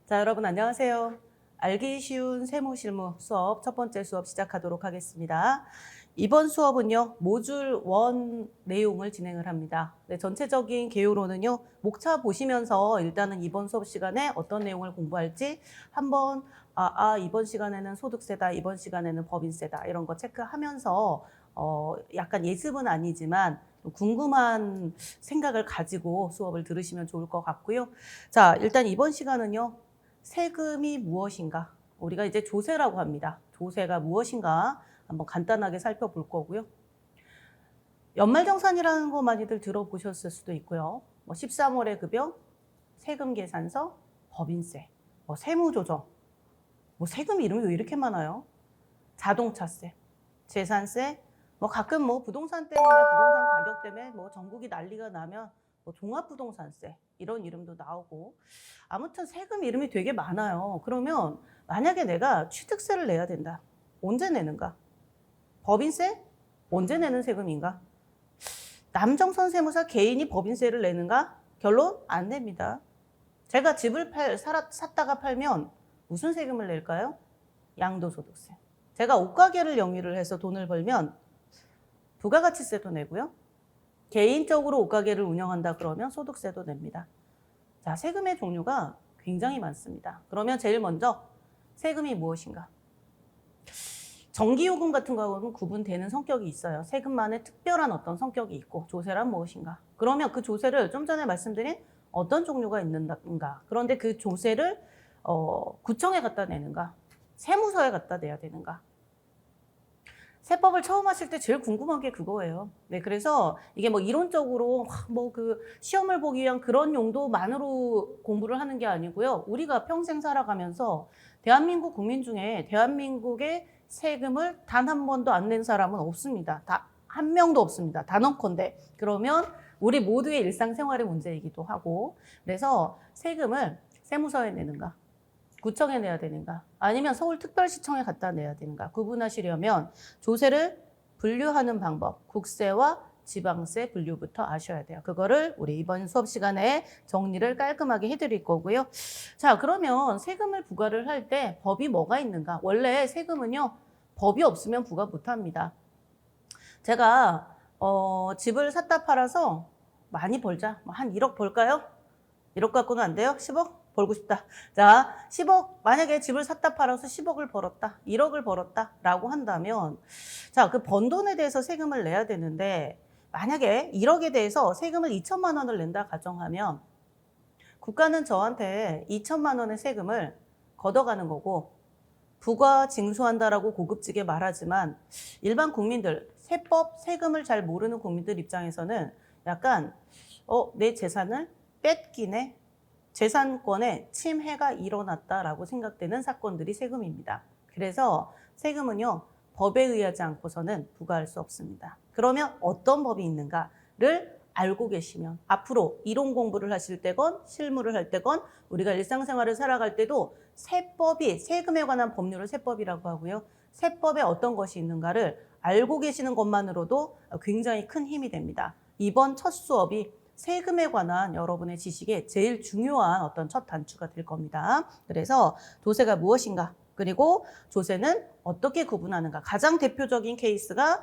자, 여러분 안녕하세요. 알기 쉬운 세무실무 수업 첫 번째 수업 시작하도록 하겠습니다. 이번 수업은요, 모듈 1 내용을 진행을 합니다. 네, 전체적인 개요로는요, 목차 보시면서 일단은 이번 수업 시간에 어떤 내용을 공부할지 한번 이번 시간에는 소득세다, 이번 시간에는 법인세다 이런 거 체크하면서 약간 예습은 아니지만 궁금한 생각을 가지고 수업을 들으시면 좋을 것 같고요. 자, 일단 이번 시간은요, 세금이 무엇인가? 우리가 이제 조세라고 합니다. 조세가 무엇인가? 한번 간단하게 살펴볼 거고요. 연말정산이라는 거 많이들 들어보셨을 수도 있고요. 13월의 급여, 세금 계산서, 법인세, 세무조정, 세금 이름이 왜 이렇게 많아요? 자동차세, 재산세, 가끔 부동산 때문에 부동산 가격 때문에 전국이 난리가 나면 종합부동산세 이런 이름도 나오고 아무튼 세금 이름이 되게 많아요. 그러면 만약에 내가 취득세를 내야 된다. 언제 내는가? 법인세? 언제 내는 세금인가? 남정선 세무사 개인이 법인세를 내는가? 결론 안 냅니다. 제가 집을 샀다가 팔면 무슨 세금을 낼까요? 양도소득세. 제가 옷가게를 영위를 해서 돈을 벌면 부가가치세도 내고요. 개인적으로 옷가게를 운영한다 그러면 소득세도 냅니다. 자, 세금의 종류가 굉장히 많습니다. 그러면 제일 먼저 세금이 무엇인가? 전기요금 같은 경우는 구분되는 성격이 있어요. 세금만의 특별한 어떤 성격이 있고 조세란 무엇인가? 그러면 그 조세를 좀 전에 말씀드린 어떤 종류가 있는가? 그런데 그 조세를 구청에 갖다 내는가? 세무서에 갖다 내야 되는가? 세법을 처음 하실 때 제일 궁금한 게 그거예요. 네, 그래서 이게 이론적으로 그 시험을 보기 위한 그런 용도만으로 공부를 하는 게 아니고요. 우리가 평생 살아가면서 대한민국 국민 중에 대한민국의 세금을 단 한 번도 안 낸 사람은 없습니다. 다 한 명도 없습니다. 단언컨대. 그러면 우리 모두의 일상생활의 문제이기도 하고, 그래서 세금을 세무서에 내는가? 구청에 내야 되는가? 아니면 서울특별시청에 갖다 내야 되는가? 구분하시려면 조세를 분류하는 방법, 국세와 지방세 분류부터 아셔야 돼요. 그거를 우리 이번 수업 시간에 정리를 깔끔하게 해드릴 거고요. 자, 그러면 세금을 부과를 할 때 법이 뭐가 있는가? 원래 세금은요, 법이 없으면 부과 못합니다. 제가 집을 샀다 팔아서 많이 벌자. 한 1억 벌까요? 1억 갖고는 안 돼요? 10억? 벌고 싶다. 자, 10억, 만약에 집을 샀다 팔아서 10억을 벌었다, 1억을 벌었다 라고 한다면, 자, 그 번 돈에 대해서 세금을 내야 되는데, 만약에 1억에 대해서 세금을 2천만 원을 낸다 가정하면, 국가는 저한테 2천만 원의 세금을 걷어가는 거고, 부과 징수한다라고 고급지게 말하지만, 일반 국민들, 세법, 세금을 잘 모르는 국민들 입장에서는 약간, 내 재산을 뺏기네? 재산권에 침해가 일어났다라고 생각되는 사건들이 세금입니다. 그래서 세금은요, 법에 의하지 않고서는 부과할 수 없습니다. 그러면 어떤 법이 있는가를 알고 계시면 앞으로 이론 공부를 하실 때건 실무를 할 때건 우리가 일상생활을 살아갈 때도 세법이, 세금에 관한 법률을 세법이라고 하고요. 세법에 어떤 것이 있는가를 알고 계시는 것만으로도 굉장히 큰 힘이 됩니다. 이번 첫 수업이 세금에 관한 여러분의 지식에 제일 중요한 어떤 첫 단추가 될 겁니다. 그래서 조세가 무엇인가? 그리고 조세는 어떻게 구분하는가? 가장 대표적인 케이스가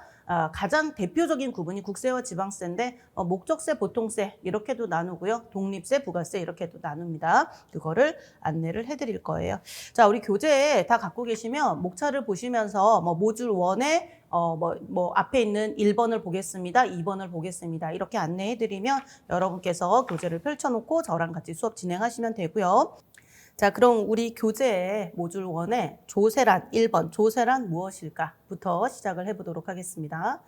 가장 대표적인 구분이 국세와 지방세인데 목적세, 보통세 이렇게도 나누고요. 독립세, 부가세 이렇게도 나눕니다. 그거를 안내를 해드릴 거예요. 자, 우리 교재에 다 갖고 계시면 목차를 보시면서 모듈 1에 앞에 있는 1번을 보겠습니다. 2번을 보겠습니다. 이렇게 안내해드리면 여러분께서 교재를 펼쳐놓고 저랑 같이 수업 진행하시면 되고요. 자, 그럼 우리 교재의 모듈 1에 조세란 1번, 조세란 무엇일까?부터 시작을 해보도록 하겠습니다.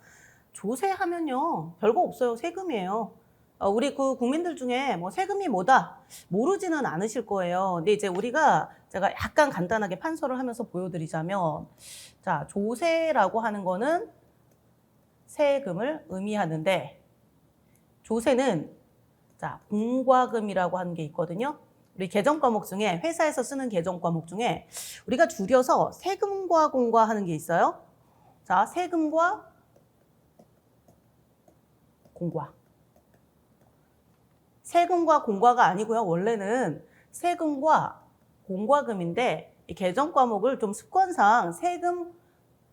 조세하면요, 별거 없어요. 세금이에요. 우리 그 국민들 중에 세금이 뭐다 모르지는 않으실 거예요. 근데 이제 제가 약간 간단하게 판서를 하면서 보여드리자면, 자, 조세라고 하는 거는 세금을 의미하는데, 조세는 자, 공과금이라고 하는 게 있거든요. 우리 개정 과목 중에, 회사에서 쓰는 개정 과목 중에 우리가 줄여서 세금과 공과 하는 게 있어요. 자, 세금과 공과. 세금과 공과가 아니고요. 원래는 세금과 공과금인데 이 개정 과목을 좀 습관상 세금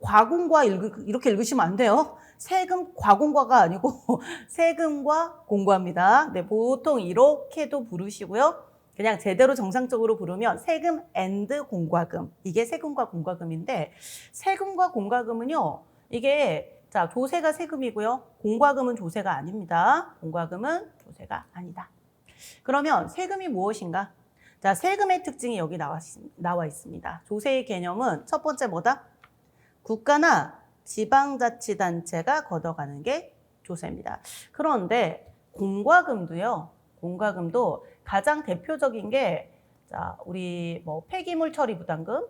과공과 이렇게 읽으시면 안 돼요. 세금 과공과가 아니고 세금과 공과입니다. 네, 보통 이렇게도 부르시고요. 그냥 제대로 정상적으로 부르면 세금 앤드 공과금. 이게 세금과 공과금인데 세금과 공과금은요. 이게 자, 조세가 세금이고요. 공과금은 조세가 아닙니다. 공과금은 조세가 아니다. 그러면 세금이 무엇인가? 자, 세금의 특징이 여기 나와 있습니다. 조세의 개념은 첫 번째 뭐다? 국가나 지방자치단체가 걷어가는 게 조세입니다. 그런데 공과금도요. 공과금도 가장 대표적인 게 자, 우리 뭐 폐기물 처리 부담금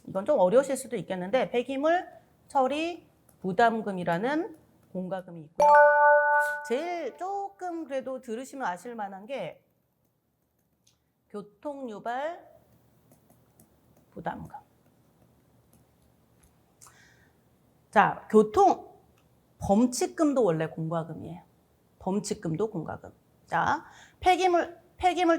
이건 좀 어려우실 수도 있겠는데 폐기물 처리 부담금이라는 공과금이 있고요. 제일 조금 그래도 들으시면 아실 만한 게 교통유발 부담금. 자, 범칙금도 원래 공과금이에요. 범칙금도 공과금. 자, 폐기물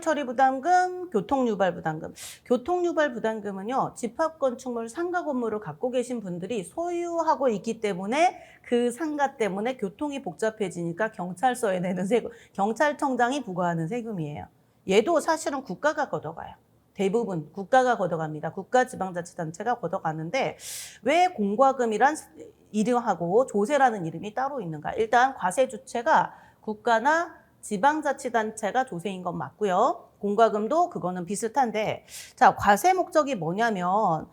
처리 부담금, 교통유발 부담금. 교통유발 부담금은요, 집합건축물 상가 건물을 갖고 계신 분들이 소유하고 있기 때문에 그 상가 때문에 교통이 복잡해지니까 경찰서에 내는 세금, 경찰청장이 부과하는 세금이에요. 얘도 사실은 국가가 걷어가요. 대부분 국가가 걷어갑니다. 국가지방자치단체가 걷어가는데 왜 공과금이란 이름하고 조세라는 이름이 따로 있는가? 일단 과세 주체가 국가나 지방자치단체가 조세인 건 맞고요. 공과금도 그거는 비슷한데 자, 과세 목적이 뭐냐면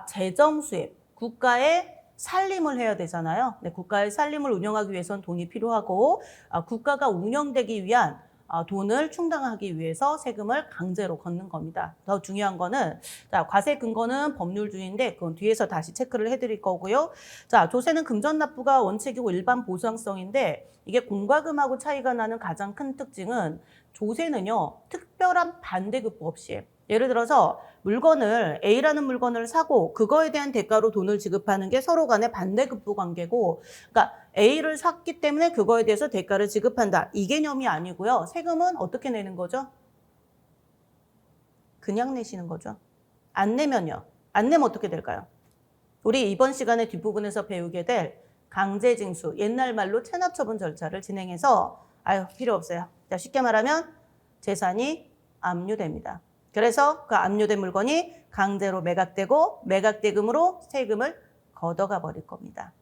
재정 수입, 국가의 살림을 해야 되잖아요. 네, 국가의 살림을 운영하기 위해서는 돈이 필요하고 국가가 운영되기 위한 돈을 충당하기 위해서 세금을 강제로 걷는 겁니다. 더 중요한 거는 자, 과세 근거는 법률주의인데 그건 뒤에서 다시 체크를 해드릴 거고요. 자, 조세는 금전납부가 원칙이고 일반 보상성인데 이게 공과금하고 차이가 나는 가장 큰 특징은 조세는요. 특별한 반대급부 없이 예를 들어서 물건을 A라는 물건을 사고 그거에 대한 대가로 돈을 지급하는 게 서로 간의 반대급부 관계고 그러니까 A를 샀기 때문에 그거에 대해서 대가를 지급한다. 이 개념이 아니고요. 세금은 어떻게 내는 거죠? 그냥 내시는 거죠. 안 내면요. 안 내면 어떻게 될까요? 우리 이번 시간에 뒷부분에서 배우게 될 강제징수, 옛날 말로 체납처분 절차를 진행해서 필요 없어요. 자, 쉽게 말하면 재산이 압류됩니다. 그래서 그 압류된 물건이 강제로 매각되고 매각대금으로 세금을 걷어가 버릴 겁니다.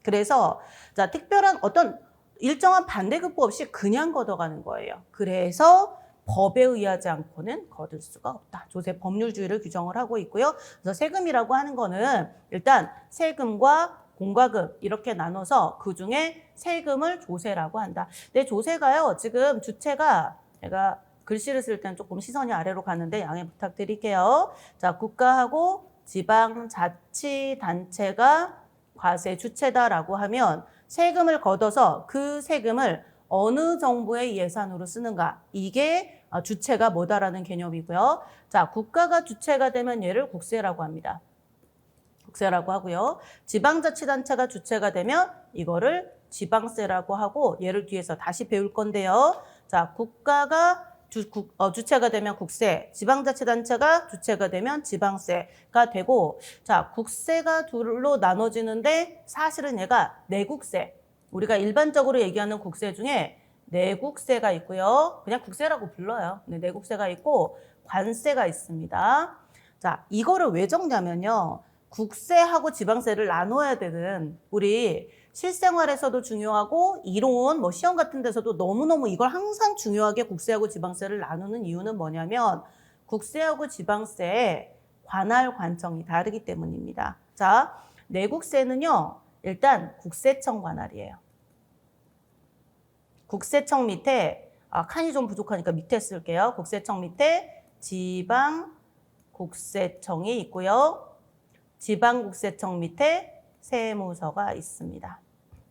그래서 자, 특별한 어떤 일정한 반대급부 없이 그냥 걷어가는 거예요. 그래서 법에 의하지 않고는 거둘 수가 없다. 조세 법률주의를 규정을 하고 있고요. 그래서 세금이라고 하는 거는 일단 세금과 공과금 이렇게 나눠서 그중에 세금을 조세라고 한다. 근데 조세가요. 지금 주체가 제가 글씨를 쓸 때는 조금 시선이 아래로 가는데 양해 부탁드릴게요. 자, 국가하고 지방자치단체가 과세 주체다라고 하면 세금을 걷어서 그 세금을 어느 정부의 예산으로 쓰는가. 이게 주체가 뭐다라는 개념이고요. 자, 국가가 주체가 되면 얘를 국세라고 합니다. 국세라고 하고요. 지방자치단체가 주체가 되면 이거를 지방세라고 하고 얘를 뒤에서 다시 배울 건데요. 자, 국가가 주체가 되면 국세, 지방자치단체가 주체가 되면 지방세가 되고 자, 국세가 둘로 나눠지는데 사실은 얘가 내국세, 우리가 일반적으로 얘기하는 국세 중에 내국세가 있고요. 그냥 국세라고 불러요. 네, 내국세가 있고 관세가 있습니다. 자, 이거를 왜 적냐면요. 국세하고 지방세를 나눠야 되는 우리 실생활에서도 중요하고 이론, 시험 같은 데서도 너무너무 이걸 항상 중요하게 국세하고 지방세를 나누는 이유는 뭐냐면 국세하고 지방세의 관할 관청이 다르기 때문입니다. 자, 내국세는요. 일단 국세청 관할이에요. 국세청 밑에 칸이 좀 부족하니까 밑에 쓸게요. 국세청 밑에 지방국세청이 있고요. 지방국세청 밑에 세무서가 있습니다.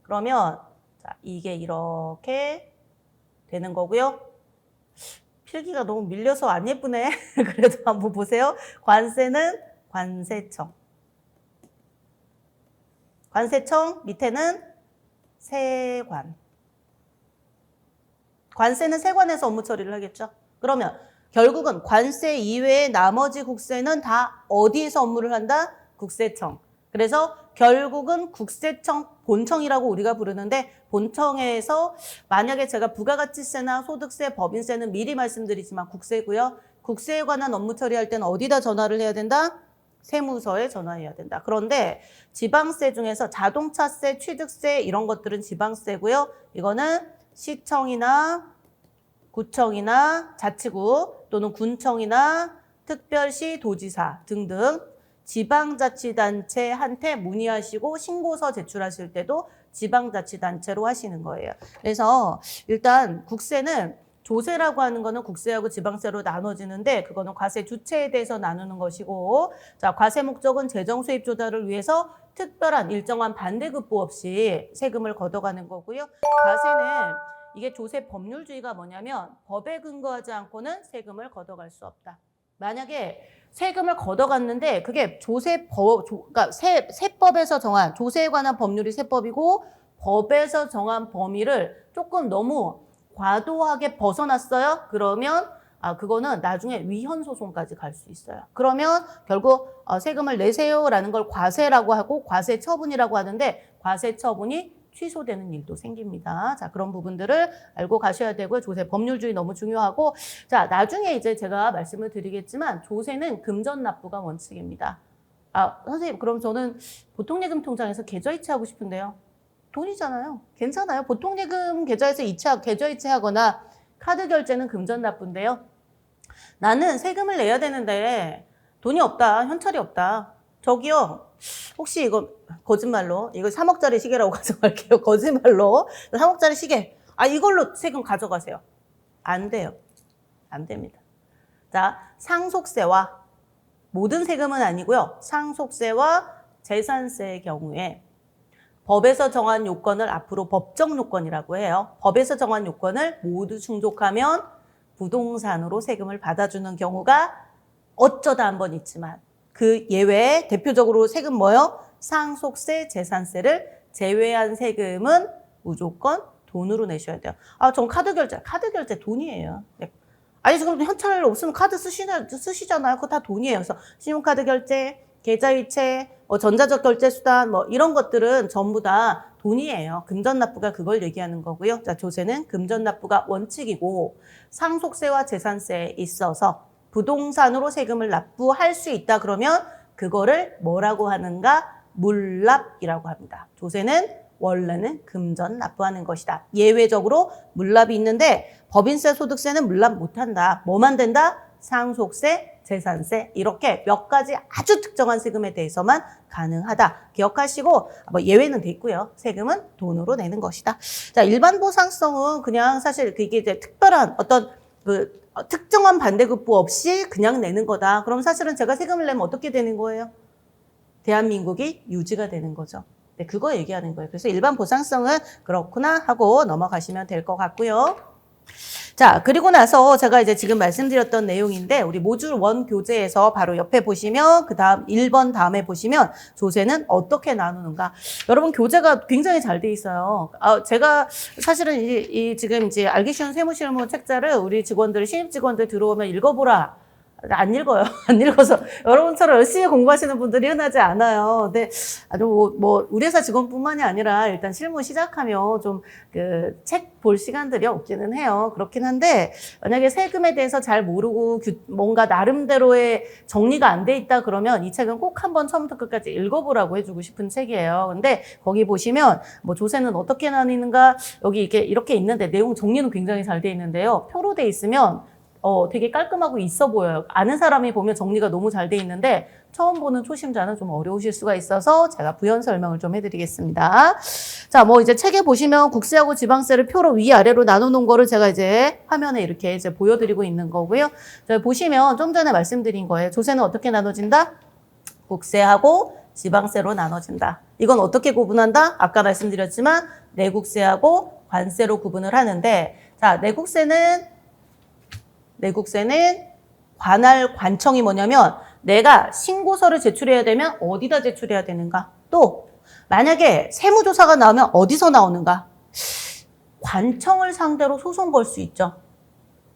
그러면 자, 이게 이렇게 되는 거고요. 필기가 너무 밀려서 안 예쁘네. 그래도 한번 보세요. 관세는 관세청. 관세청 밑에는 세관. 관세는 세관에서 업무 처리를 하겠죠. 그러면 결국은 관세 이외의 나머지 국세는 다 어디에서 업무를 한다? 국세청. 그래서 결국은 국세청 본청이라고 우리가 부르는데 본청에서 만약에 제가 부가가치세나 소득세, 법인세는 미리 말씀드리지만 국세고요. 국세에 관한 업무 처리할 때는 어디다 전화를 해야 된다? 세무서에 전화해야 된다. 그런데 지방세 중에서 자동차세, 취득세 이런 것들은 지방세고요. 이거는 시청이나 구청이나 자치구 또는 군청이나 특별시, 도지사 등등 지방자치단체한테 문의하시고 신고서 제출하실 때도 지방자치단체로 하시는 거예요. 그래서 일단 국세는 조세라고 하는 거는 국세하고 지방세로 나눠지는데 그거는 과세 주체에 대해서 나누는 것이고, 자, 과세 목적은 재정 수입 조달을 위해서 특별한 일정한 반대급부 없이 세금을 걷어가는 거고요. 과세는 이게 조세 법률주의가 뭐냐면 법에 근거하지 않고는 세금을 걷어갈 수 없다. 만약에 세금을 걷어갔는데 그게 그러니까 세법에서 정한 조세에 관한 법률이 세법이고 법에서 정한 범위를 조금 너무 과도하게 벗어났어요. 그러면 그거는 나중에 위헌 소송까지 갈 수 있어요. 그러면 결국 세금을 내세요라는 걸 과세라고 하고 과세 처분이라고 하는데 과세 처분이 취소되는 일도 생깁니다. 자, 그런 부분들을 알고 가셔야 되고요. 조세 법률주의 너무 중요하고, 자, 나중에 이제 제가 말씀을 드리겠지만 조세는 금전납부가 원칙입니다. 선생님, 그럼 저는 보통예금 통장에서 계좌이체하고 싶은데요. 돈이잖아요. 괜찮아요. 보통예금 계좌에서 계좌이체하거나 카드 결제는 금전납부인데요. 나는 세금을 내야 되는데 돈이 없다. 현찰이 없다. 저기요. 혹시 이거 거짓말로 이거 3억짜리 시계라고 가져갈게요. 거짓말로 3억짜리 시계. 이걸로 세금 가져가세요. 안 돼요. 안 됩니다. 자, 상속세와 모든 세금은 아니고요. 상속세와 재산세의 경우에 법에서 정한 요건을 앞으로 법정 요건이라고 해요. 법에서 정한 요건을 모두 충족하면 부동산으로 세금을 받아주는 경우가 어쩌다 한 번 있지만 그 예외에 대표적으로 세금 뭐요? 상속세, 재산세를 제외한 세금은 무조건 돈으로 내셔야 돼요. 전 카드 결제 돈이에요. 네. 지금 현찰 없으면 카드 쓰시잖아요. 그거 다 돈이에요. 그래서 신용카드 결제, 계좌이체, 전자적 결제 수단 이런 것들은 전부 다 돈이에요. 금전납부가 그걸 얘기하는 거고요. 자, 조세는 금전납부가 원칙이고 상속세와 재산세에 있어서 부동산으로 세금을 납부할 수 있다 그러면 그거를 뭐라고 하는가? 물납이라고 합니다. 조세는 원래는 금전 납부하는 것이다. 예외적으로 물납이 있는데 법인세, 소득세는 물납 못한다. 뭐만 된다? 상속세, 재산세 이렇게 몇 가지 아주 특정한 세금에 대해서만 가능하다. 기억하시고 예외는 돼 있고요. 세금은 돈으로 내는 것이다. 자, 일반 보상성은 그냥 사실 그게 이제 특별한 어떤 특정한 반대급부 없이 그냥 내는 거다. 그럼 사실은 제가 세금을 내면 어떻게 되는 거예요? 대한민국이 유지가 되는 거죠. 네, 그거 얘기하는 거예요. 그래서 일반 보상성은 그렇구나 하고 넘어가시면 될 것 같고요. 자, 그리고 나서 제가 이제 지금 말씀드렸던 내용인데 우리 모듈 1 교재에서 바로 옆에 보시면 그 다음 1번 다음에 보시면 조세는 어떻게 나누는가. 여러분 교재가 굉장히 잘 돼 있어요. 제가 사실은 지금 이제 알기 쉬운 세무실무 책자를 우리 직원들, 신입 직원들 들어오면 읽어보라. 안 읽어요. 안 읽어서 여러분처럼 열심히 공부하시는 분들이 흔하지 않아요. 근데 우리 회사 직원뿐만이 아니라 일단 실무 시작하면 좀 책 볼 시간들이 없기는 해요. 그렇긴 한데 만약에 세금에 대해서 잘 모르고 뭔가 나름대로의 정리가 안 돼 있다 그러면 이 책은 꼭 한번 처음부터 끝까지 읽어보라고 해주고 싶은 책이에요. 근데 거기 보시면 조세는 어떻게 나뉘는가 여기 이렇게 있는데 내용 정리는 굉장히 잘 돼 있는데요. 표로 돼 있으면 되게 깔끔하고 있어 보여요. 아는 사람이 보면 정리가 너무 잘 돼 있는데 처음 보는 초심자는 좀 어려우실 수가 있어서 제가 부연 설명을 좀 해드리겠습니다. 자, 이제 책에 보시면 국세하고 지방세를 표로 위아래로 나눠놓은 거를 제가 이제 화면에 이렇게 이제 보여드리고 있는 거고요. 자, 보시면 좀 전에 말씀드린 거예요. 조세는 어떻게 나눠진다? 국세하고 지방세로 나눠진다. 이건 어떻게 구분한다? 아까 말씀드렸지만 내국세하고 관세로 구분을 하는데, 자, 내국세는 관청이 뭐냐면 내가 신고서를 제출해야 되면 어디다 제출해야 되는가? 또 만약에 세무조사가 나오면 어디서 나오는가? 관청을 상대로 소송 걸 수 있죠.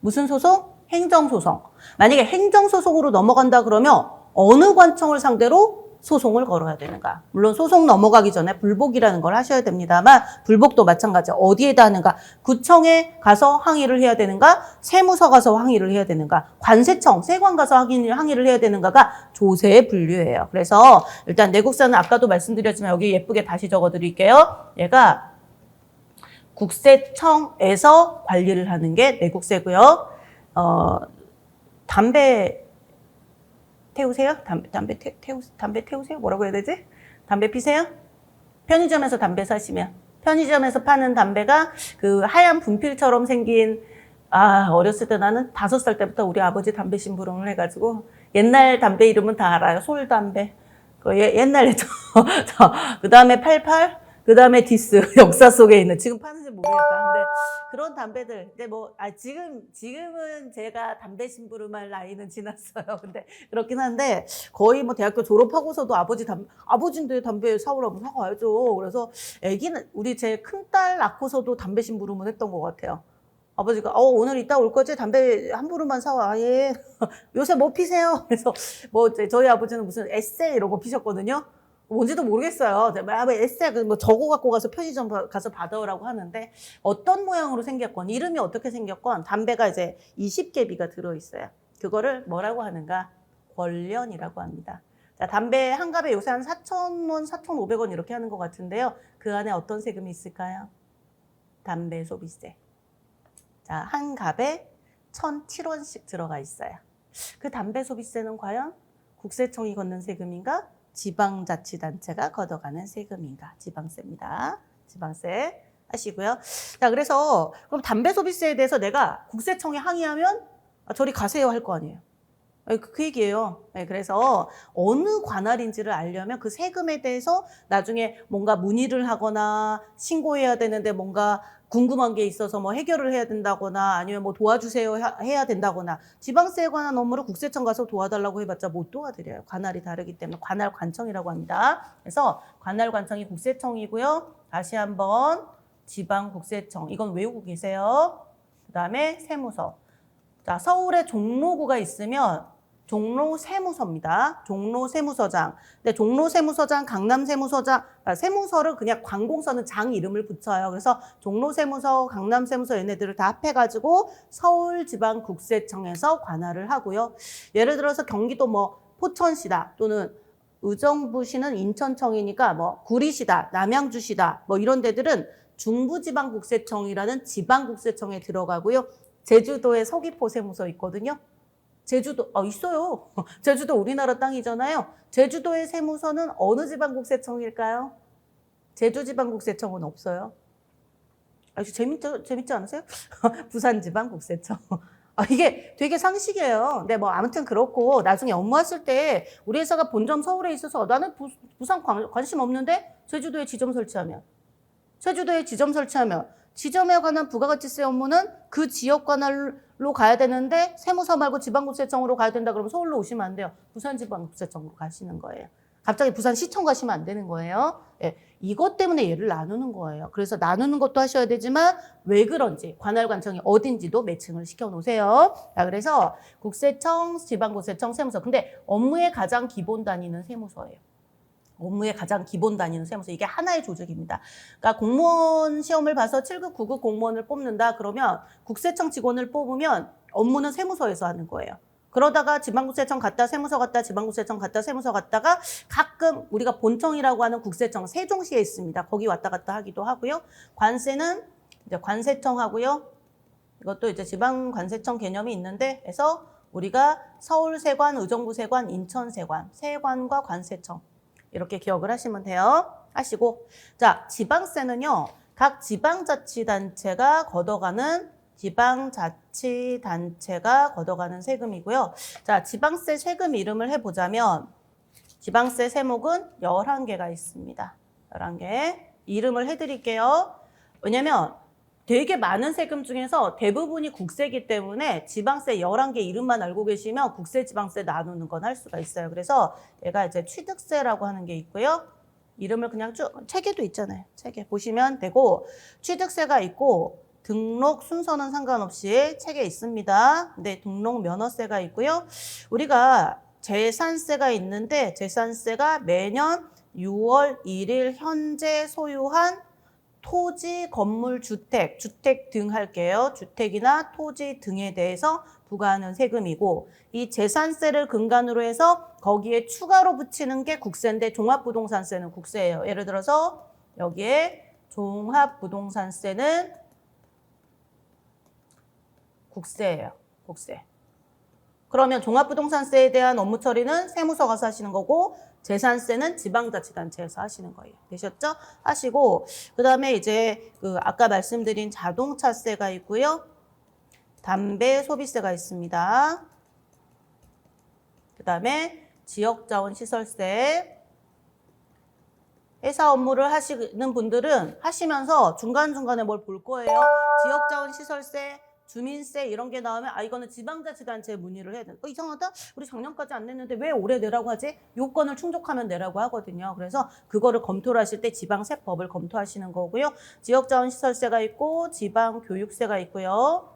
무슨 소송? 행정소송. 만약에 행정소송으로 넘어간다 그러면 어느 관청을 상대로 소송을 걸어야 되는가. 물론 소송 넘어가기 전에 불복이라는 걸 하셔야 됩니다만 불복도 마찬가지. 어디에다 하는가. 구청에 가서 항의를 해야 되는가. 세무서 가서 항의를 해야 되는가. 관세청, 세관 가서 항의를 해야 되는가가 조세의 분류예요. 그래서 일단 내국세는 아까도 말씀드렸지만 여기 예쁘게 다시 적어드릴게요. 얘가 국세청에서 관리를 하는 게 내국세고요. 담배 태우세요? 담배 태우세요? 뭐라고 해야 되지? 담배 피세요? 편의점에서 담배 사시면 편의점에서 파는 담배가 그 하얀 분필처럼 생긴 어렸을 때 나는 5살 때부터 우리 아버지 담배 심부름을 해가지고 옛날 담배 이름은 다 알아요. 솔담배. 옛날에 그 다음에 88, 그 다음에 디스. 역사 속에 있는 지금 파는지 모르겠다. 근데 그런 담배들. 근데 지금은 제가 담배 심부름할 나이는 지났어요. 근데 그렇긴 한데 거의 뭐 대학교 졸업하고서도 아버지인데 담배 사오라고 사가야죠. 그래서 우리 제 큰딸 낳고서도 담배 심부름은 했던 것 같아요. 아버지가 오늘 이따 올 거지? 담배 한 부루만 사와. 예. 요새 뭐 피세요? 그래서 저희 아버지는 무슨 에세 이런 거 피셨거든요. 뭔지도 모르겠어요. 에세 뭐 적어 갖고 가서 편의점 가서 받아오라고 하는데 어떤 모양으로 생겼건 이름이 어떻게 생겼건 담배가 이제 20개비가 들어있어요. 그거를 뭐라고 하는가? 권련이라고 합니다. 자, 담배 한 갑에 요새 한 4,000원, 4,500원 이렇게 하는 것 같은데요. 그 안에 어떤 세금이 있을까요? 담배 소비세. 자, 한 갑에 1,007원씩 들어가 있어요. 그 담배 소비세는 과연 국세청이 걷는 세금인가? 지방자치단체가 걷어가는 세금인가? 지방세입니다. 지방세 하시고요. 자, 그래서 그럼 담배 소비세에 대해서 내가 국세청에 항의하면 저리 가세요 할 거 아니에요. 그 얘기예요. 네, 그래서 어느 관할인지를 알려면 그 세금에 대해서 나중에 뭔가 문의를 하거나 신고해야 되는데 뭔가 궁금한 게 있어서 뭐 해결을 해야 된다거나 아니면 뭐 도와주세요 해야 된다거나 지방세에 관한 업무를 국세청 가서 도와달라고 해봤자 못 도와드려요. 관할이 다르기 때문에 관할관청이라고 합니다. 그래서 관할관청이 국세청이고요. 다시 한번 지방국세청. 이건 외우고 계세요. 그 다음에 세무서. 자, 서울에 종로구가 있으면 종로세무서입니다. 종로세무서장. 근데 종로세무서장, 강남세무서장, 세무서를 그냥 관공서는 장 이름을 붙여요. 그래서 종로세무서, 강남세무서 얘네들을 다 합해가지고 서울지방국세청에서 관할을 하고요. 예를 들어서 경기도 뭐 포천시다 또는 의정부시는 인천청이니까 뭐 구리시다, 남양주시다 뭐 이런 데들은 중부지방국세청이라는 지방국세청에 들어가고요. 제주도에 서귀포세무서 있거든요. 제주도 있어요. 제주도 우리나라 땅이잖아요. 제주도의 세무서는 어느 지방국세청일까요? 제주지방국세청은 없어요. 아주 재밌지 않으세요? 부산지방국세청. 이게 되게 상식이에요. 근데 뭐 아무튼 그렇고 나중에 업무했을 때 우리 회사가 본점 서울에 있어서 나는 부산 관심 없는데 제주도에 지점 설치하면 지점에 관한 부가가치세 업무는 그 지역 관할로 가야 되는데 세무서 말고 지방국세청으로 가야 된다 그러면 서울로 오시면 안 돼요. 부산지방국세청으로 가시는 거예요. 갑자기 부산시청 가시면 안 되는 거예요. 예, 이것 때문에 얘를 나누는 거예요. 그래서 나누는 것도 하셔야 되지만 왜 그런지 관할관청이 어딘지도 매칭을 시켜놓으세요. 자, 그래서 국세청, 지방국세청, 세무서. 근데 업무의 가장 기본 단위는 세무서예요. 업무의 가장 기본 단위는 세무서. 이게 하나의 조직입니다. 그러니까 공무원 시험을 봐서 7급, 9급 공무원을 뽑는다. 그러면 국세청 직원을 뽑으면 업무는 세무서에서 하는 거예요. 그러다가 지방국세청 갔다 세무서 갔다 지방국세청 갔다 세무서 갔다가 가끔 우리가 본청이라고 하는 국세청 세종시에 있습니다. 거기 왔다 갔다 하기도 하고요. 관세는 이제 관세청 하고요. 이것도 이제 지방관세청 개념이 있는데 그래서 우리가 서울세관, 의정부세관, 인천세관, 세관과 관세청 이렇게 기억을 하시면 돼요. 하시고 자, 지방세는요. 각 지방자치단체가 걷어가는 세금이고요. 자, 지방세 세금 이름을 해보자면 지방세 세목은 11개가 있습니다. 11개. 이름을 해드릴게요. 왜냐면 되게 많은 세금 중에서 대부분이 국세이기 때문에 지방세 11개 이름만 알고 계시면 국세, 지방세 나누는 건 할 수가 있어요. 그래서 얘가 이제 취득세라고 하는 게 있고요. 이름을 그냥 쭉 책에도 있잖아요. 책에 보시면 되고 취득세가 있고 등록 순서는 상관없이 책에 있습니다. 근데 등록 면허세가 있고요. 우리가 재산세가 있는데 재산세가 매년 6월 1일 현재 소유한 토지, 건물, 주택 등 할게요. 주택이나 토지 등에 대해서 부과하는 세금이고 이 재산세를 근간으로 해서 거기에 추가로 붙이는 게 국세인데 종합부동산세는 국세예요. 예를 들어서 여기에 종합부동산세는 국세예요. 국세. 그러면 종합부동산세에 대한 업무 처리는 세무서 가서 하시는 거고 재산세는 지방자치단체에서 하시는 거예요. 되셨죠? 하시고 그다음에 이제 아까 말씀드린 자동차세가 있고요. 담배 소비세가 있습니다. 그다음에 지역자원시설세. 회사 업무를 하시는 분들은 하시면서 중간중간에 뭘 볼 거예요. 지역자원시설세, 주민세 이런 게 나오면 이거는 지방자치단체에 문의를 해야 돼. 이상하다? 우리 작년까지 안 냈는데 왜 올해 내라고 하지? 요건을 충족하면 내라고 하거든요. 그래서 그거를 검토를 하실 때 지방세법을 검토하시는 거고요. 지역자원시설세가 있고 지방교육세가 있고요.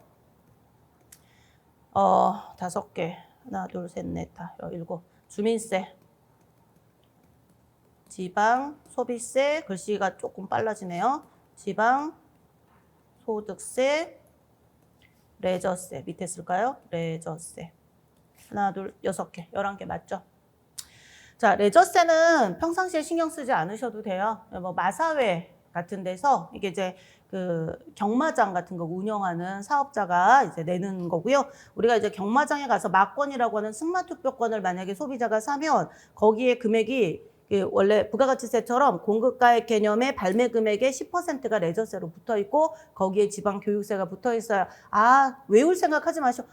5개. 하나, 둘, 셋, 넷, 다, 일곱. 주민세. 지방소비세. 글씨가 조금 빨라지네요. 지방소득세. 레저세 밑에 쓸까요? 레저세. 하나, 둘, 6개, 11개 맞죠? 자, 레저세는 평상시에 신경 쓰지 않으셔도 돼요. 뭐 마사회 같은 데서 이게 이제 경마장 같은 거 운영하는 사업자가 이제 내는 거고요. 우리가 이제 경마장에 가서 막권이라고 하는 승마투표권을 만약에 소비자가 사면 거기에 금액이 원래 부가가치세처럼 공급가액 개념의 발매 금액의 10%가 레저세로 붙어있고 거기에 지방교육세가 붙어있어요. 외울 생각하지 마시고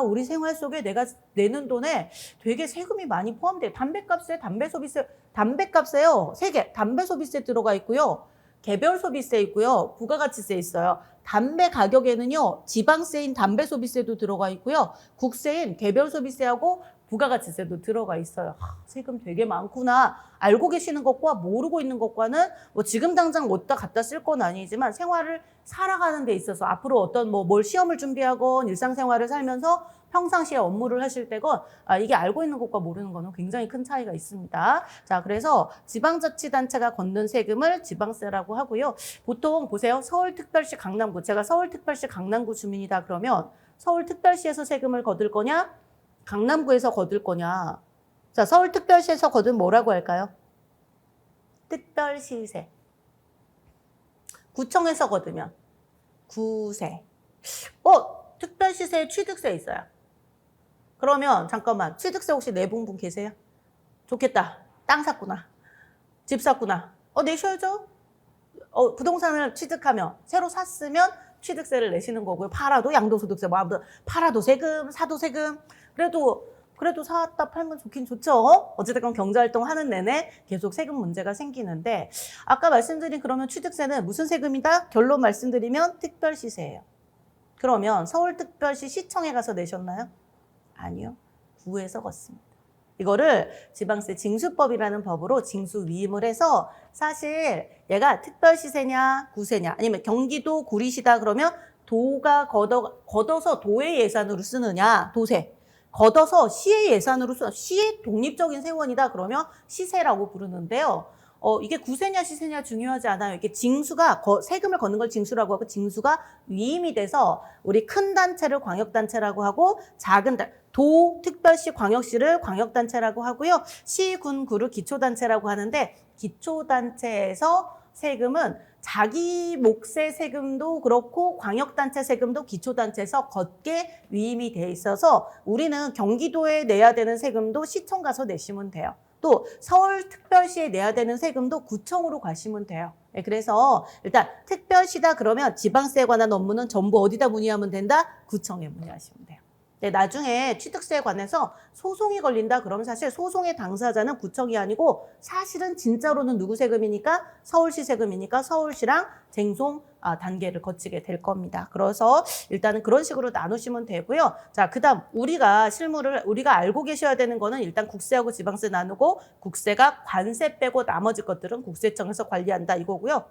우리 생활 속에 내가 내는 돈에 되게 세금이 많이 포함돼요. 담배값에 담배소비세, 담배값에요. 3개, 담배소비세 들어가 있고요. 개별소비세 있고요. 부가가치세 있어요. 담배 가격에는요. 지방세인 담배소비세도 들어가 있고요. 국세인 개별소비세하고 부가가치세도 들어가 있어요. 세금 되게 많구나. 알고 계시는 것과 모르고 있는 것과는 뭐 지금 당장 어디다 갖다 쓸 건 아니지만 생활을 살아가는 데 있어서 앞으로 어떤 뭘 시험을 준비하건 일상생활을 살면서 평상시에 업무를 하실 때건 이게 알고 있는 것과 모르는 거는 굉장히 큰 차이가 있습니다. 자, 그래서 지방자치단체가 걷는 세금을 지방세라고 하고요. 보통 보세요. 서울특별시 강남구. 제가 서울특별시 강남구 주민이다 그러면 서울특별시에서 세금을 거둘 거냐? 강남구에서 거둘 거냐? 자, 서울특별시에서 거둔 뭐라고 할까요? 특별시세. 구청에서 거두면 구세. 특별시세에 취득세 있어요. 그러면 잠깐만, 취득세 혹시 내본 분 계세요? 좋겠다. 땅 샀구나. 집 샀구나. 내셔야죠. 부동산을 취득하면 새로 샀으면 취득세를 내시는 거고요. 팔아도 양도소득세, 팔아도 세금, 사도 세금. 그래도 사왔다 팔면 좋긴 좋죠. 어쨌든 경제활동 하는 내내 계속 세금 문제가 생기는데 아까 말씀드린 그러면 취득세는 무슨 세금이다? 결론 말씀드리면 특별시세예요. 그러면 서울특별시 시청에 가서 내셨나요? 아니요. 구에서 걷습니다. 이거를 지방세 징수법이라는 법으로 징수위임을 해서 사실 얘가 특별시세냐 구세냐 아니면 경기도 구리시다 그러면 도가 걷어서 도의 예산으로 쓰느냐 도세 걷어서 시의 예산으로 쓰는 시의 독립적인 세원이다 그러면 시세라고 부르는데요. 이게 구세냐 시세냐 중요하지 않아요. 이게 징수가 세금을 걷는 걸 징수라고 하고 징수가 위임이 돼서 우리 큰 단체를 광역단체라고 하고 작은 도, 특별시, 광역시를 광역단체라고 하고요. 시, 군, 구를 기초단체라고 하는데 기초단체에서 세금은 자기 몫의 세금도 그렇고 광역단체 세금도 기초단체에서 걷게 위임이 돼 있어서 우리는 경기도에 내야 되는 세금도 시청 가서 내시면 돼요. 또 서울특별시에 내야 되는 세금도 구청으로 가시면 돼요. 그래서 일단 특별시다 그러면 지방세에 관한 업무는 전부 어디다 문의하면 된다? 구청에 문의하시면 돼요. 나중에 취득세에 관해서 소송이 걸린다 그러면 사실 소송의 당사자는 구청이 아니고 사실은 진짜로는 누구 세금이니까 서울시 세금이니까 서울시랑 쟁송 단계를 거치게 될 겁니다. 그래서 일단은 그런 식으로 나누시면 되고요. 자, 그다음 우리가 알고 계셔야 되는 거는 일단 국세하고 지방세 나누고 국세가 관세 빼고 나머지 것들은 국세청에서 관리한다 이거고요.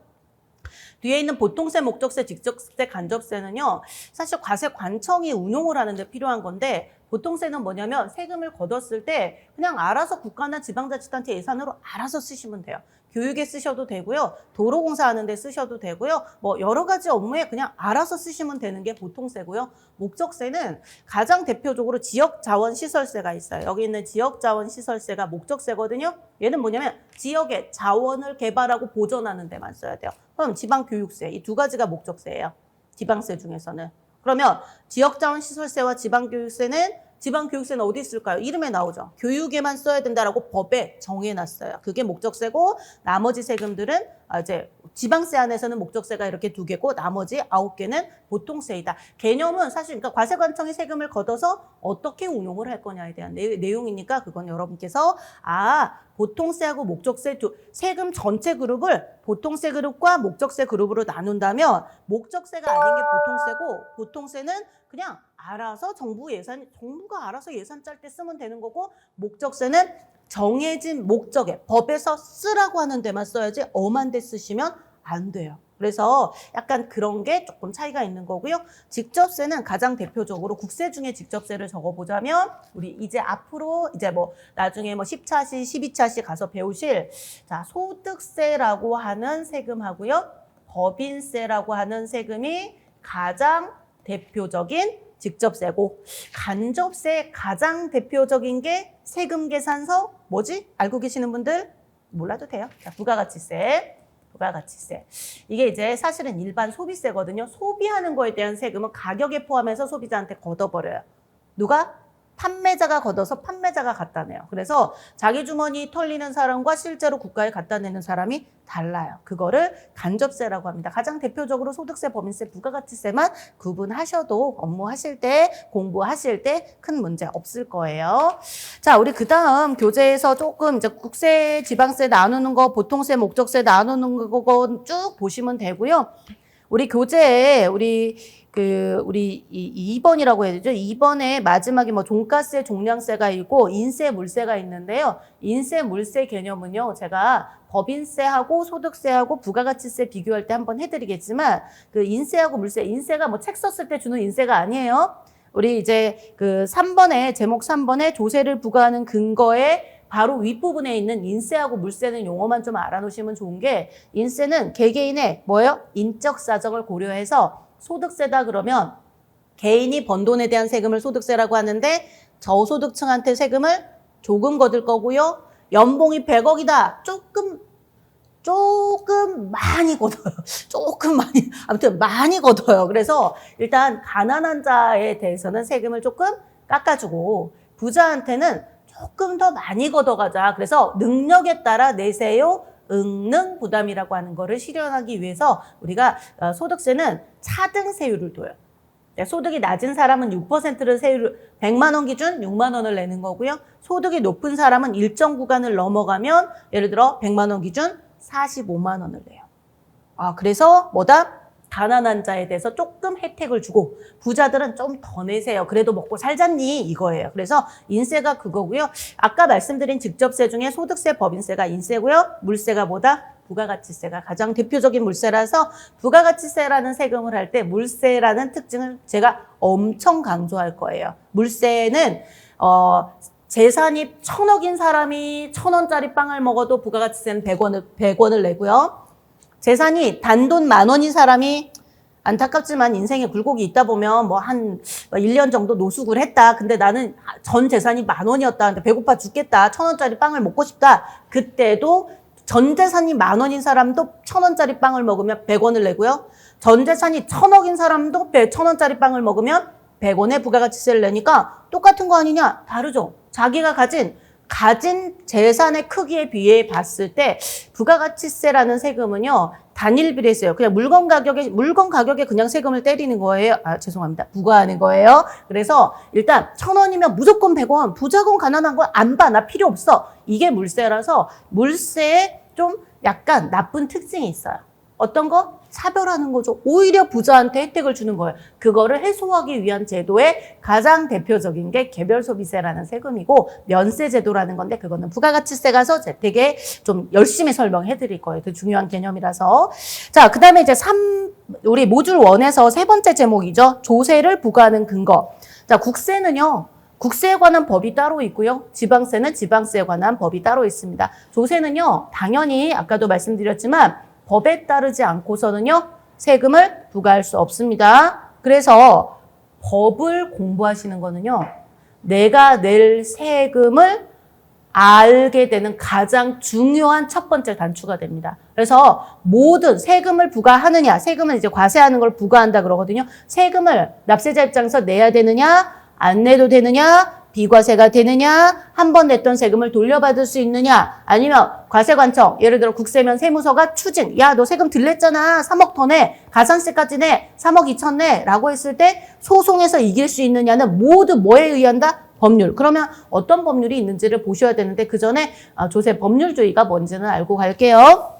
뒤에 있는 보통세, 목적세, 직접세, 간접세는요. 사실 과세관청이 운용을 하는데 필요한 건데 보통세는 뭐냐면 세금을 걷었을 때 그냥 알아서 국가나 지방자치단체 예산으로 알아서 쓰시면 돼요. 교육에 쓰셔도 되고요. 도로공사 하는 데 쓰셔도 되고요. 뭐 여러 가지 업무에 그냥 알아서 쓰시면 되는 게 보통세고요. 목적세는 가장 대표적으로 지역자원시설세가 있어요. 여기 있는 지역자원시설세가 목적세거든요. 얘는 뭐냐면 지역의 자원을 개발하고 보존하는 데만 써야 돼요. 그럼 지방교육세, 이 두 가지가 목적세예요. 지방세 중에서는. 그러면 지역자원시설세와 지방교육세는 어디 있을까요? 이름에 나오죠. 교육에만 써야 된다라고 법에 정해놨어요. 그게 목적세고 나머지 세금들은 이제 지방세 안에서는 목적세가 이렇게 2개고 나머지 9개는 보통세이다. 개념은 사실 그러니까 과세관청이 세금을 걷어서 어떻게 운용을 할 거냐에 대한 내용이니까 그건 여러분께서 보통세하고 목적세 세금 전체 그룹을 보통세 그룹과 목적세 그룹으로 나눈다면 목적세가 아닌 게 보통세고 보통세는 그냥 알아서 정부가 알아서 예산 짤 때 쓰면 되는 거고 목적세는 정해진 목적에 법에서 쓰라고 하는 데만 써야지 엄한 데 쓰시면 안 돼요. 그래서 약간 그런 게 조금 차이가 있는 거고요. 직접세는 가장 대표적으로 국세 중에 직접세를 적어보자면 우리 이제 앞으로 이제 뭐 나중에 뭐 10차시, 12차시 가서 배우실 소득세라고 하는 세금하고요. 법인세라고 하는 세금이 가장 대표적인 직접세고 간접세 가장 대표적인 게 세금계산서 뭐지? 알고 계시는 분들 몰라도 돼요. 자, 부가가치세. 이게 이제 사실은 일반 소비세거든요. 소비하는 거에 대한 세금은 가격에 포함해서 소비자한테 걷어버려요. 누가? 판매자가 걷어서 판매자가 갖다 내요. 그래서 자기 주머니 털리는 사람과 실제로 국가에 갖다 내는 사람이 달라요. 그거를 간접세라고 합니다. 가장 대표적으로 소득세, 법인세, 부가가치세만 구분하셔도 업무하실 때, 공부하실 때 큰 문제 없을 거예요. 자, 우리 그 다음 교재에서 조금 이제 국세, 지방세 나누는 거, 보통세, 목적세 나누는 거 쭉 보시면 되고요. 우리 교재에 우리 2번이라고 해야 되죠. 2번에 마지막에 뭐 종가세, 종량세가 있고 인세, 물세가 있는데요. 인세, 물세 개념은요. 제가 법인세하고 소득세하고 부가가치세 비교할 때 한번 해드리겠지만 그 인세하고 물세, 인세가 뭐 책 썼을 때 주는 인세가 아니에요. 우리 이제 그 3번에 제목 3번에 조세를 부과하는 근거에 바로 윗부분에 있는 인세하고 물세는 용어만 좀 알아놓으시면 좋은 게 인세는 개개인의 뭐예요? 인적 사정을 고려해서 소득세다 그러면 개인이 번 돈에 대한 세금을 소득세라고 하는데 저소득층한테 세금을 조금 거둘 거고요. 연봉이 100억이다. 조금 많이 걷어요. 아무튼 많이 걷어요. 그래서 일단 가난한 자에 대해서는 세금을 조금 깎아주고 부자한테는 조금 더 많이 걷어가자. 그래서 능력에 따라 내세요. 응능 부담이라고 하는 거를 실현하기 위해서 우리가 소득세는 차등세율을 둬요. 소득이 낮은 사람은 6%를 세율을 100만 원 기준 6만 원을 내는 거고요. 소득이 높은 사람은 일정 구간을 넘어가면 예를 들어 100만 원 기준 45만 원을 내요. 그래서 뭐다? 가난한 자에 대해서 조금 혜택을 주고 부자들은 좀 더 내세요. 그래도 먹고 살잖니 이거예요. 그래서 인세가 그거고요. 아까 말씀드린 직접세 중에 소득세, 법인세가 인세고요. 물세가 뭐다? 부가가치세가 가장 대표적인 물세라서 부가가치세라는 세금을 할 때 물세라는 특징을 제가 엄청 강조할 거예요. 물세는 재산이 1,000억인 사람이 1,000원짜리 빵을 먹어도 부가가치세는 100원을 내고요. 재산이 단돈 10,000원인 사람이 안타깝지만 인생에 굴곡이 있다 보면 뭐 한 1년 정도 노숙을 했다. 근데 나는 전 재산이 10,000원이었다. 근데 배고파 죽겠다. 1,000원짜리 빵을 먹고 싶다. 그때도 전 재산이 10,000원인 사람도 1,000원짜리 빵을 먹으면 100원을 내고요. 전 재산이 1,000억인 사람도 1,000원짜리 빵을 먹으면 100원의 부가가치세를 내니까 똑같은 거 아니냐? 다르죠. 자기가 가진 재산의 크기에 비해 봤을 때 부가가치세라는 세금은요. 단일 비례세요. 그냥 물건 가격에 그냥 세금을 때리는 거예요. 죄송합니다. 부과하는 거예요. 그래서 일단 1,000원이면 무조건 100원. 부자건 가난한 건 안 봐. 나 필요 없어. 이게 물세라서 물세에 좀 약간 나쁜 특징이 있어요. 어떤 거? 차별하는 거죠. 오히려 부자한테 혜택을 주는 거예요. 그거를 해소하기 위한 제도의 가장 대표적인 게 개별소비세라는 세금이고 면세 제도라는 건데 그거는 부가가치세 가서 되게 좀 열심히 설명해 드릴 거예요. 되게 중요한 개념이라서. 자, 그 다음에 이제 우리 모듈 1에서 세 번째 제목이죠. 조세를 부과하는 근거. 자, 국세는요. 국세에 관한 법이 따로 있고요. 지방세는 지방세에 관한 법이 따로 있습니다. 조세는요. 당연히 아까도 말씀드렸지만 법에 따르지 않고서는요. 세금을 부과할 수 없습니다. 그래서 법을 공부하시는 거는요. 내가 낼 세금을 알게 되는 가장 중요한 첫 번째 단추가 됩니다. 그래서 모든 세금을 부과하느냐, 세금은 이제 과세하는 걸 부과한다 그러거든요. 세금을 납세자 입장에서 내야 되느냐, 안 내도 되느냐, 비과세가 되느냐, 한 번 냈던 세금을 돌려받을 수 있느냐, 아니면 과세관청, 예를 들어 국세면 세무서가 추징, 야, 너 세금 덜 냈잖아, 3억 더 내, 가산세까지 내, 3억 2천 내, 라고 했을 때 소송에서 이길 수 있느냐는 모두 뭐에 의한다? 법률. 그러면 어떤 법률이 있는지를 보셔야 되는데 그 전에 조세 법률주의가 뭔지는 알고 갈게요.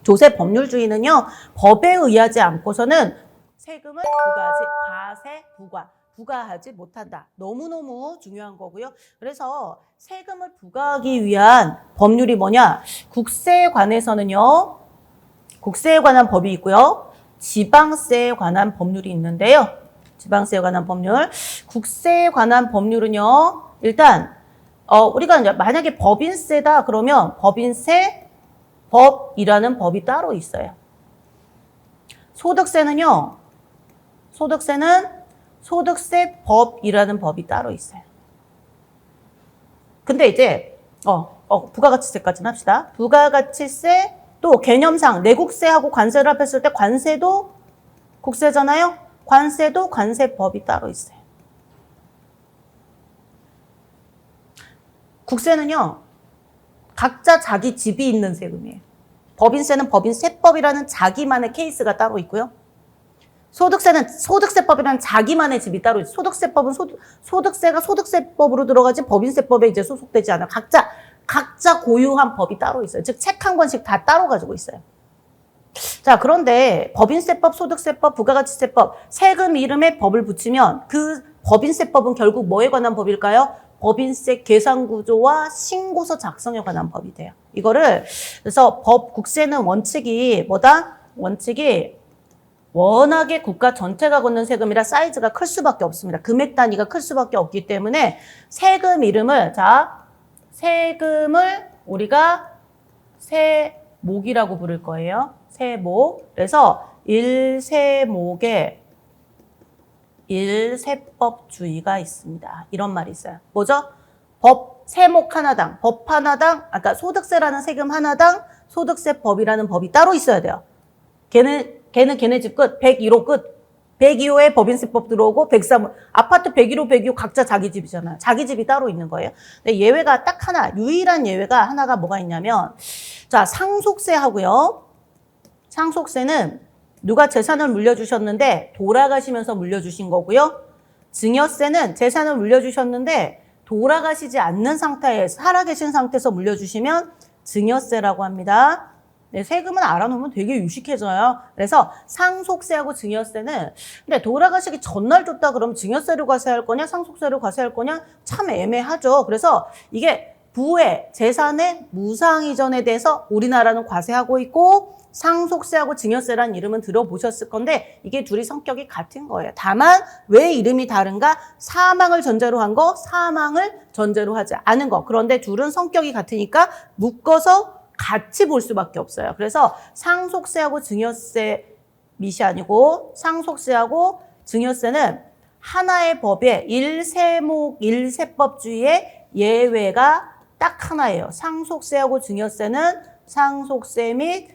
조세 법률주의는요. 법에 의하지 않고서는 세금을 부과하지, 과세, 부과하지 못한다. 너무너무 중요한 거고요. 그래서 세금을 부과하기 위한 법률이 뭐냐? 국세에 관해서는요. 국세에 관한 법이 있고요. 지방세에 관한 법률이 있는데요. 지방세에 관한 법률. 국세에 관한 법률은요. 일단 우리가 이제 만약에 법인세다 그러면 법인세 법이라는 법이 따로 있어요. 소득세는요. 소득세는 소득세법이라는 법이 따로 있어요. 근데 이제 부가가치세까지는 합시다. 부가가치세 또 개념상 내국세하고 관세를 합했을 때 관세도 국세잖아요. 관세도 관세법이 따로 있어요. 국세는요. 각자 자기 집이 있는 세금이에요. 법인세는 법인세법이라는 자기만의 케이스가 따로 있고요. 소득세는 소득세법이라는 자기만의 집이 따로 있어요. 소득세법은 소득세가 소득세법으로 들어가지 법인세법에 이제 소속되지 않아요. 각자 고유한 법이 따로 있어요. 즉, 책 한 권씩 다 따로 가지고 있어요. 자, 그런데 법인세법, 소득세법, 부가가치세법, 세금 이름에 법을 붙이면 그 법인세법은 결국 뭐에 관한 법일까요? 법인세 계산구조와 신고서 작성에 관한 법이 돼요. 이거를 그래서 국세는 원칙이 뭐다? 원칙이 워낙에 국가 전체가 걷는 세금이라 사이즈가 클 수밖에 없습니다. 금액 단위가 클 수밖에 없기 때문에 세금 이름을 세금을 우리가 세목이라고 부를 거예요. 세목. 그래서 일세목에 일세법주의가 있습니다. 이런 말이 있어요. 뭐죠? 세목 하나당, 법 하나당, 아까 소득세라는 세금 하나당 소득세법이라는 법이 따로 있어야 돼요. 걔네 집 끝, 101호 끝. 102호에 법인세법 들어오고 103호. 아파트 101호, 102호 각자 자기 집이잖아요. 자기 집이 따로 있는 거예요. 근데 예외가 딱 하나, 유일한 예외가 하나가 뭐가 있냐면, 자, 상속세하고요. 상속세는 누가 재산을 물려주셨는데 돌아가시면서 물려주신 거고요. 증여세는 재산을 물려주셨는데 돌아가시지 않는 상태에서, 살아계신 상태에서 물려주시면 증여세라고 합니다. 네, 세금은 알아놓으면 되게 유식해져요. 그래서 상속세하고 증여세는 근데 돌아가시기 전날 줬다 그러면 증여세를 과세할 거냐 상속세를 과세할 거냐 참 애매하죠. 그래서 이게 부의 재산의 무상 이전에 대해서 우리나라는 과세하고 있고 상속세하고 증여세라는 이름은 들어보셨을 건데 이게 둘이 성격이 같은 거예요. 다만 왜 이름이 다른가? 사망을 전제로 한 거, 사망을 전제로 하지 않은 거. 그런데 둘은 성격이 같으니까 묶어서 같이 볼 수밖에 없어요. 그래서 상속세하고 증여세 밑이 아니고 상속세하고 증여세는 하나의 법에 일세목 일세법주의의 예외가 딱 하나예요. 상속세하고 증여세는 상속세 및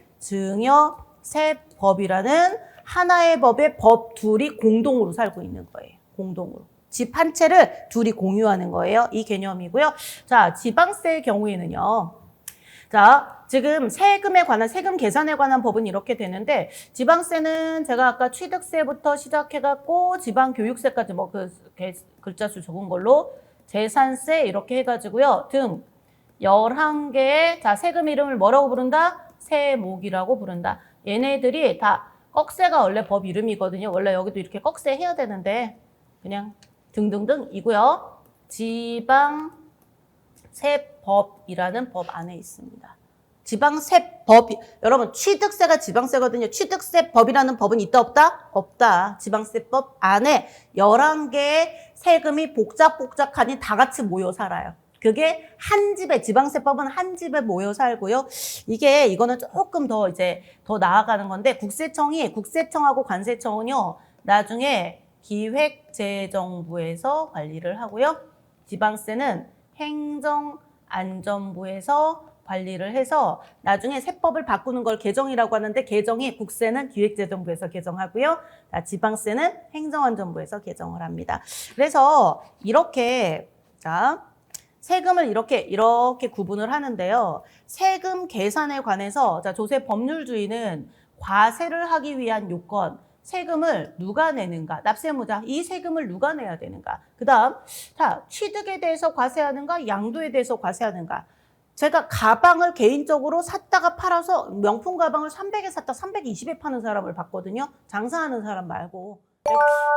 증여세법이라는 하나의 법의 법 둘이 공동으로 살고 있는 거예요. 공동으로. 집 한 채를 둘이 공유하는 거예요. 이 개념이고요. 자, 지방세의 경우에는요. 자, 지금 세금에 관한, 세금 계산에 관한 법은 이렇게 되는데, 지방세는 제가 아까 취득세부터 시작해갖고, 지방교육세까지 글자 수 적은 걸로, 재산세 이렇게 해가지고요, 등 11개의, 자, 세금 이름을 뭐라고 부른다? 세목이라고 부른다. 얘네들이 다 꺽쇠가 원래 법 이름이거든요. 원래 여기도 이렇게 꺽쇠 해야 되는데 그냥 등등등이고요. 지방세법이라는 법 안에 있습니다. 지방세법, 여러분 취득세가 지방세거든요. 취득세법이라는 법은 있다 없다? 없다. 지방세법 안에 11개의 세금이 복잡복잡하니 다 같이 모여 살아요. 그게 한 집에, 지방세법은 한 집에 모여 살고요. 이거는 조금 더 더 나아가는 건데, 국세청하고 관세청은요, 나중에 기획재정부에서 관리를 하고요. 지방세는 행정안전부에서 관리를 해서 나중에 세법을 바꾸는 걸 개정이라고 하는데, 개정이 국세는 기획재정부에서 개정하고요. 지방세는 행정안전부에서 개정을 합니다. 그래서 이렇게 세금을 이렇게 구분을 하는데요. 세금 계산에 관해서 조세 법률주의는 과세를 하기 위한 요건, 세금을 누가 내는가, 납세무자, 이 세금을 누가 내야 되는가. 그 다음, 취득에 대해서 과세하는가, 양도에 대해서 과세하는가. 제가 가방을 개인적으로 샀다가 팔아서 명품 가방을 300에 샀다 320에 파는 사람을 봤거든요. 장사하는 사람 말고.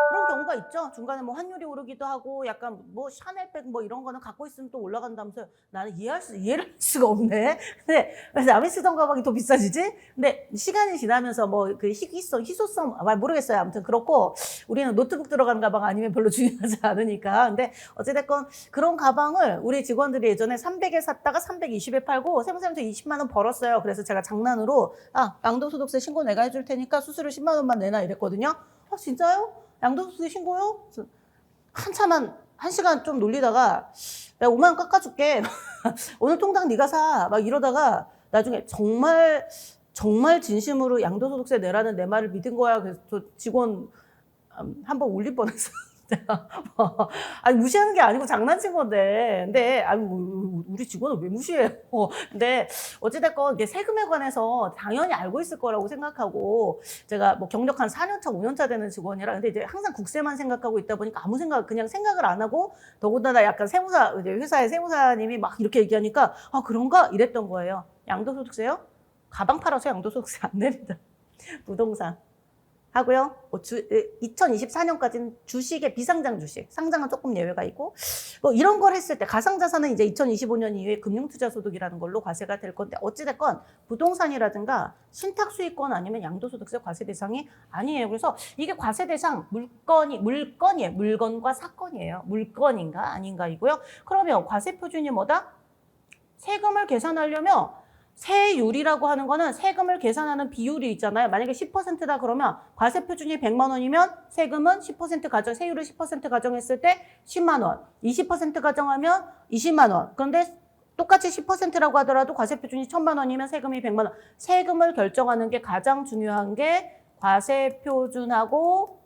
그런 경우가 있죠. 중간에 뭐 환율이 오르기도 하고 약간 뭐 샤넬백 뭐 이런 거는 갖고 있으면 또 올라간다면서요. 나는 이해를 할 수가 없네. 근데 남이 쓰던 가방이 더 비싸지지? 근데 시간이 지나면서 뭐 그 희소성 모르겠어요. 아무튼 그렇고 우리는 노트북 들어가는 가방 아니면 별로 중요하지 않으니까. 근데 어찌됐건 그런 가방을 우리 직원들이 예전에 300에 샀다가 320에 팔고 세무사님한테 20만 원 벌었어요. 그래서 제가 장난으로 양도소득세 신고 내가 해줄 테니까 수수료 10만 원만 내놔 이랬거든요. 진짜요? 양도소득세 신고요? 한 시간 좀 놀리다가 내가 5만 원 깎아줄게. 오늘 통장 네가 사. 막 이러다가 나중에 정말 진심으로 양도소득세 내라는 내 말을 믿은 거야. 그래서 저 직원 한번 올릴 뻔했어요. 아니 무시하는 게 아니고 장난친 건데, 근데 우리 직원을 왜 무시해요? 근데 어찌됐건 이게 세금에 관해서 당연히 알고 있을 거라고 생각하고, 제가 뭐 경력 한 4년차, 5년차 되는 직원이라, 근데 이제 항상 국세만 생각하고 있다 보니까 그냥 생각을 안 하고, 더군다나 약간 회사의 세무사님이 막 이렇게 얘기하니까 그런가 이랬던 거예요. 양도소득세요? 가방 팔아서 양도소득세 안 냅니다. 부동산 하고요. 2024년까지는 주식의 비상장 주식, 상장은 조금 예외가 있고, 뭐 이런 걸 했을 때 가상자산은 이제 2025년 이후에 금융투자소득이라는 걸로 과세가 될 건데, 어찌됐건 부동산이라든가 신탁수익권 아니면 양도소득세 과세 대상이 아니에요. 그래서 이게 과세 대상 물건이에요. 물건과 사건이에요. 물건인가 아닌가이고요. 그러면 과세 표준이 뭐다? 세금을 계산하려면 세율이라고 하는 거는 세금을 계산하는 비율이 있잖아요. 만약에 10%다 그러면 과세 표준이 100만 원이면 세금은 10% 세율을 10% 가정했을 때 10만 원. 20% 가정하면 20만 원. 그런데 똑같이 10%라고 하더라도 과세 표준이 1000만 원이면 세금이 100만 원. 세금을 결정하는 게 가장 중요한 게 과세 표준하고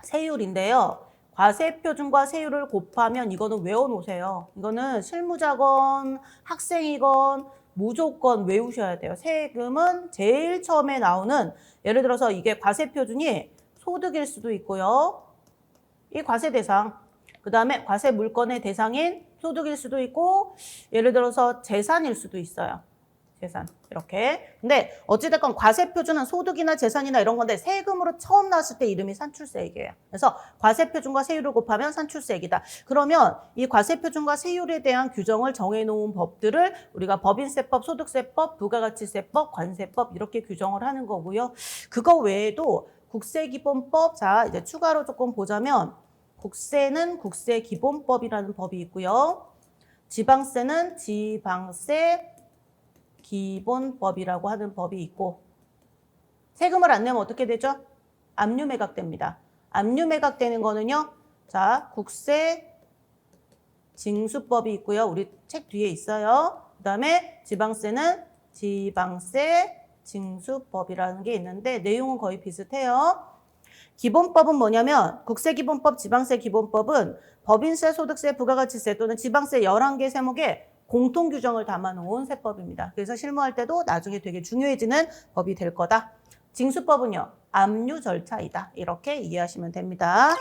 세율인데요. 과세 표준과 세율을 곱하면 이거는 외워놓으세요. 이거는 실무자건 학생이건 무조건 외우셔야 돼요. 세금은 제일 처음에 나오는, 예를 들어서 이게 과세 표준이 소득일 수도 있고요. 이 과세 대상, 그 다음에 과세 물건의 대상인 소득일 수도 있고, 예를 들어서 재산일 수도 있어요. 재산 이렇게. 근데 어찌됐건 과세 표준은 소득이나 재산이나 이런 건데 세금으로 처음 나왔을 때 이름이 산출세액이에요. 그래서 과세 표준과 세율을 곱하면 산출세액이다. 그러면 이 과세 표준과 세율에 대한 규정을 정해놓은 법들을 우리가 법인세법, 소득세법, 부가가치세법, 관세법 이렇게 규정을 하는 거고요. 그거 외에도 국세기본법, 이제 추가로 조금 보자면 국세는 국세기본법이라는 법이 있고요. 지방세는 지방세 기본법이라고 하는 법이 있고, 세금을 안 내면 어떻게 되죠? 압류 매각됩니다. 압류 매각되는 거는요. 국세 징수법이 있고요. 우리 책 뒤에 있어요. 그다음에 지방세는 지방세 징수법이라는 게 있는데 내용은 거의 비슷해요. 기본법은 뭐냐면 국세기본법, 지방세기본법은 법인세, 소득세, 부가가치세 또는 지방세 11개 세목에 공통 규정을 담아놓은 세법입니다. 그래서 실무할 때도 나중에 되게 중요해지는 법이 될 거다. 징수법은요, 압류 절차이다. 이렇게 이해하시면 됩니다.